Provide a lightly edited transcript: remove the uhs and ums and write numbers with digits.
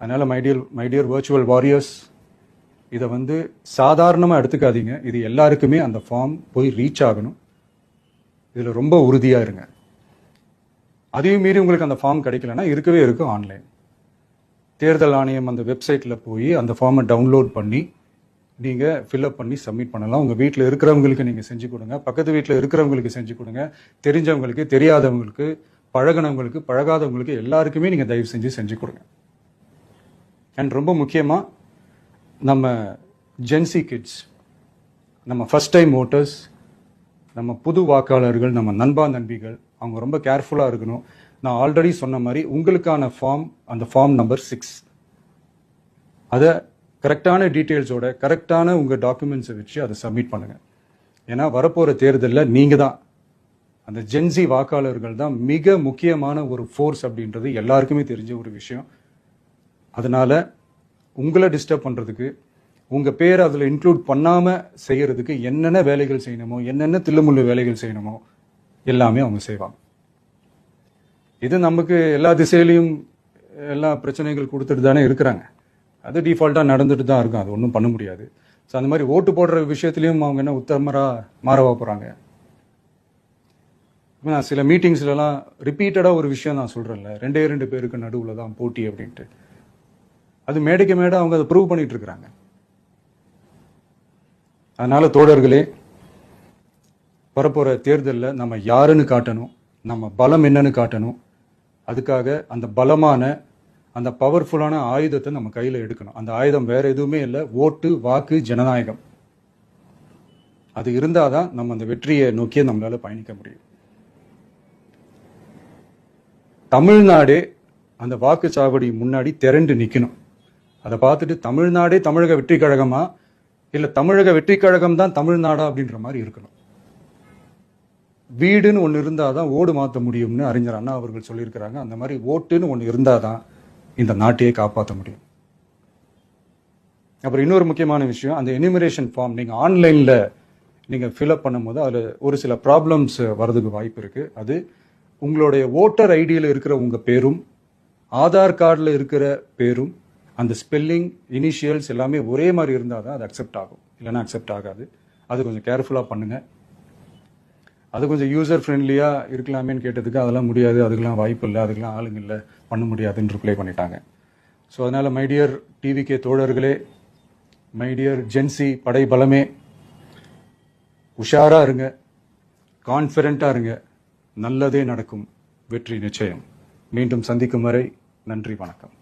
அதனால் my dear virtual warriors, இதை வந்து சாதாரணமாக எடுத்துக்காதீங்க. இது எல்லாருக்குமே அந்த ஃபார்ம் போய் ரீச் ஆகணும். இதில் ரொம்ப உறுதியாக இருங்க. அதையும் மீறி உங்களுக்கு அந்த ஃபார்ம் கிடைக்கலன்னா இருக்கவே இருக்கும் ஆன்லைன். தேர்தல் ஆணையம் அந்த வெப்சைட்டில் போய் அந்த ஃபார்மை டவுன்லோட் பண்ணி நீங்கள் ஃபில்அப் பண்ணி சப்மிட் பண்ணலாம். உங்கள் வீட்டில் இருக்கிறவங்களுக்கு நீங்கள் செஞ்சு கொடுங்க, பக்கத்து வீட்டில் இருக்கிறவங்களுக்கு செஞ்சு கொடுங்க, தெரிஞ்சவங்களுக்கு, தெரியாதவங்களுக்கு, பழகினவங்களுக்கு, பழகாதவங்களுக்கு எல்லாருக்குமே நீங்கள் தயவு செஞ்சு கொடுங்க. அண்ட் ரொம்ப முக்கியமாக நம்ம ஜென்சி கிட்ஸ், நம்ம ஃபஸ்ட் டைம் ஓட்டர்ஸ், நம்ம புது வாக்காளர்கள், நம்ம நண்பா நண்பிகள், அவங்க ரொம்ப கேர்ஃபுல்லாக இருக்கணும். நான் ஆல்ரெடி சொன்ன மாதிரி உங்களுக்கான ஃபார்ம், அந்த ஃபார்ம் நம்பர் 6, அதை கரெக்டான டீட்டெயில்ஸோட கரெக்டான உங்கள் டாக்குமெண்ட்ஸை வச்சு அதை சப்மிட் பண்ணுங்கள். ஏன்னா வரப்போகிற தேர்தலில் நீங்கள் தான், அந்த ஜென்சி வாக்காளர்கள் தான் மிக முக்கியமான ஒரு ஃபோர்ஸ் அப்படின்றது எல்லாருக்குமே தெரிஞ்ச ஒரு விஷயம். அதனால் உங்களை டிஸ்டர்ப் பண்ணுறதுக்கு, உங்கள் பேரை அதில் இன்க்ளூட் பண்ணாமல் செய்கிறதுக்கு என்னென்ன வேலைகள் செய்யணுமோ, என்னென்ன தில்லுமுள்ளு வேலைகள் செய்யணுமோ எல்லாமே அவங்க செய்வாங்க. இது நமக்கு எல்லா திசையிலையும் எல்லா பிரச்சனைகள் கொடுத்துட்டு தானே இருக்கிறாங்க. அது டிஃபால்ட்டாக நடந்துட்டு தான் இருக்கும், அது ஒன்றும் பண்ண முடியாது. ஸோ அந்த மாதிரி ஓட்டு போடுற விஷயத்துலையும் அவங்க என்ன உத்தமராக மாறவா போகிறாங்க? நான் சில மீட்டிங்ஸ்லலாம் ரிப்பீட்டடாக ஒரு விஷயம் நான் சொல்கிறேன்ல, 2 பேருக்கு நடுவில் தான் போட்டி அப்படின்ட்டு. அது மேடைக்கு மேடை அவங்க அதை ப்ரூவ் பண்ணிட்டு இருக்கிறாங்க. அதனால் தோழர்களே, வரப்போகிற தேர்தலில் நம்ம யாருன்னு காட்டணும், நம்ம பலம் என்னன்னு காட்டணும். அதுக்காக அந்த பலமான, அந்த பவர்ஃபுல்லான ஆயுதத்தை நம்ம கையில் எடுக்கணும். அந்த ஆயுதம் வேற எதுவுமே இல்லை, ஓட்டு, வாக்கு, ஜனநாயகம். அது இருந்தால் தான் நம்ம அந்த வெற்றியை நோக்கியே நம்மளால பயணிக்க முடியும். தமிழ்நாடே அந்த வாக்குச்சாவடி முன்னாடி திரண்டு நிற்கணும். அதை பார்த்துட்டு தமிழ்நாடே தமிழக வெற்றி கழகமா, இல்லை தமிழக வெற்றி கழகம் தான் தமிழ்நாடா அப்படின்ற மாதிரி இருக்கணும். வீடுன்னு ஒன்று இருந்தால் தான் ஓடு மாற்ற முடியும்னு அறிஞர் அண்ணா அவர்கள் சொல்லியிருக்கிறாங்க. அந்த மாதிரி ஓட்டுன்னு ஒன்று இருந்தால் தான் இந்த நாட்டையே காப்பாற்ற முடியும். அப்புறம் இன்னொரு முக்கியமான விஷயம், அந்த எனிமரேஷன் ஃபார்ம் நீங்கள் ஆன்லைனில் நீங்கள் ஃபில்அப் பண்ணும்போது அதில் ஒரு சில ப்ராப்ளம்ஸ் வரதுக்கு வாய்ப்பு இருக்குது. அது உங்களுடைய ஓட்டர் ஐடியில் இருக்கிற உங்கள் பேரும், ஆதார் கார்டில் இருக்கிற பேரும், அந்த ஸ்பெல்லிங், இனிஷியல்ஸ் எல்லாமே ஒரே மாதிரி இருந்தால் தான் அது அக்செப்ட் ஆகும், இல்லைன்னா அக்செப்ட் ஆகாது. அது கொஞ்சம் கேர்ஃபுல்லாக பண்ணுங்கள். அது கொஞ்சம் யூசர் ஃப்ரெண்ட்லியாக இருக்கலாமேன்னு கேட்டதுக்கு அதெல்லாம் முடியாது, அதுக்கெல்லாம் வாய்ப்பு இல்லை, அதுக்கெல்லாம் ஆளுங்க இல்லை, பண்ண முடியாதுன்னு ரிப்ளை பண்ணிட்டாங்க. ஸோ அதனால் மை டியர் டிவிகே தோழர்களே, மை டியர் ஜென்சி படை பலமே, உஷாராக இருங்க, கான்ஃபிடென்ட்டாக இருங்க, நல்லதே நடக்கும், வெற்றி நிச்சயம். மீண்டும் சந்திக்கும் வரை நன்றி, வணக்கம்.